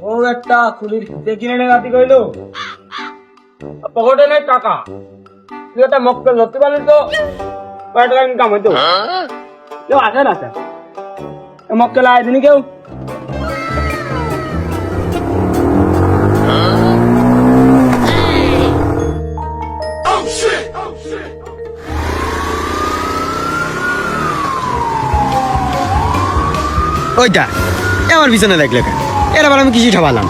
ও একটা চুলির দেখি নেই রাতি কইলো পকেটে নেই টাকা, তুই একটা মক্কেল ধরতে পারলি তো কয় টাকা ইনকাম হইতো। কেউ আসে না স্যার, মক্কেল আয় দিনি কেউ। ওইটা আমার পিছনে দেখলে কেন? এর আবার আমি কিছু ঠাবালাম।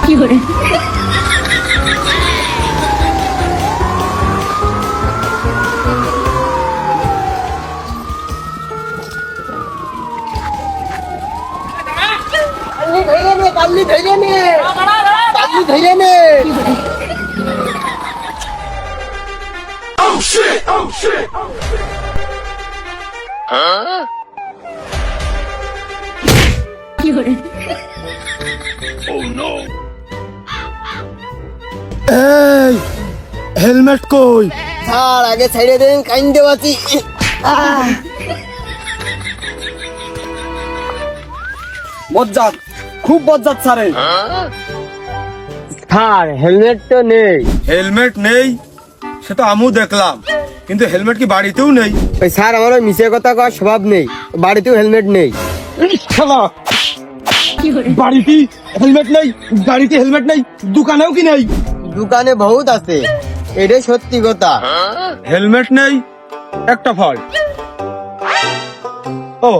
হেলমেট কই? স্যার আগে ছেড়ে দেন, কাইন্দে বাঁচি। বজ্জাত, খুব বজ্জাত স্যারে। স্যার হেলমেট তো নেই। হেলমেট নেই সে তো আমিও দেখলাম, কিন্তু হেলমেট কি বাড়িতেও নেই? ওই স্যার আমার ওই মিশে কথা কওয়ার স্বভাব নেই, বাড়িতেও হেলমেট নেই। শালা, বাড়িতে হেলমেট নেই, গাড়িতে হেলমেট নেই, দোকানেও কি নেই? দোকানে বহুত আছে, এটাই সত্যি কথা। হেলমেট নেই একটা ফল্ট। ও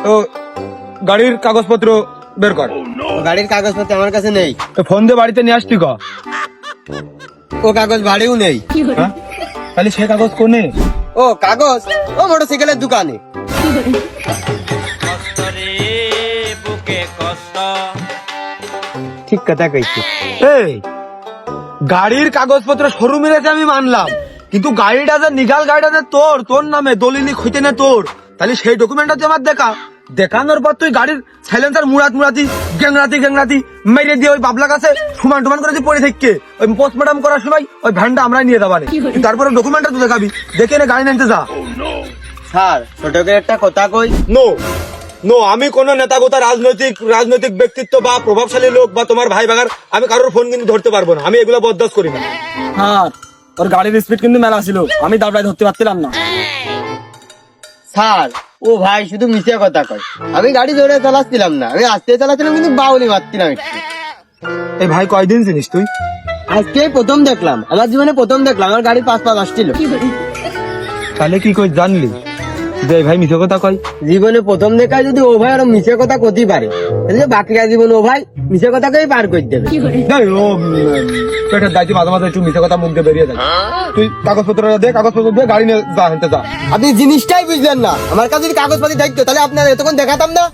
তো গাড়ির কাগজপত্র বের কর। গাড়ির কাগজপত্র আমার কাছে নেই। তো ফোন দিয়ে বাড়িতে নিয়ে আসতি ক? ও কাগজ বাড়িও নেই। হ্যাঁ? তাহলে সে কাগজ কোনে? ও কাগজ ও মোটরসাইকেলের দোকানে। ঠিক কথা কইছি। এই গাড়ির কাগজপত্র শোরুমে রেখে আমি মানলাম, কিন্তু গাড়িটা যে নিগাল গাড়িটা যে তোর তোর নামে দলিলি খইতে না তোর, তাহলে সেই ডকুমেন্টটা যে আমার দেখানোর পর তুই গাড়ির সাইলেন্সার মুড়াতি গ্যাংরাতি মেরে দিয়ে ওই বাবলা কাছে সমান করে দিয়ে পড়ে থেকে ওই পোস্টমর্টম করার সময় ওই ভ্যানটা আমরা নিয়ে যাবানে, তারপরে ডকুমেন্টটা তো দেখাবি, দেখে নে গাড়ি নিতে যা। স্যার ছোট করে একটা কথা কই। নো নো, আমি কোন নেতা গোতা রাজনৈতিক ব্যক্তিত্ব বা প্রভাবশালী লোক বা তোমার ভাই ভাগার আমি কারোর ফোন কিন্তু ধরতে পারবো না, আমি এগুলো বরদাস্ত করি না। হ্যাঁ, ওর গাড়ির স্পিড কিন্তু মেলা ছিল, আমি দাবড়ায় ধরতে পারছিলাম না। স্যার ও ভাই শুধু মিশে কথা কয়, আমি গাড়ি জোরে চালাচ্ছিলাম না, আমি আস্তে চালাচ্ছিলাম, কিন্তু বাউলি মারছিলাম একটু। এই ভাই কয়দিন চিনিস তুই? আজকে প্রথম দেখলাম, আমার জীবনে প্রথম দেখলাম আমার গাড়ি পাঁচ আসছিল। তাহলে কি কই জানলি যে এই ভাই মিথ্যে কথা কয়? জীবনে প্রথম দেখায় যদি ও ভাই আর মিশে কথা কতেই পারে, তাহলে বাকিরা জীবন ও ভাই মিশে কথাকেই পার করে দেবে। এই ও পেটের দায়িত্ব মাঝে মাঝে একটু মিথ্যে কথা মুখ দিয়ে বেরিয়ে যায়। তুই কাগজপত্র দে, কাগজপত্র দিয়ে গাড়ি নিয়ে যা, হেনতে যা। আপনি জিনিসটাই বুঝলেন না, আমার কাছে যদি কাগজপাতি থাকতো তাহলে আপনার এতক্ষণ দেখাতাম না।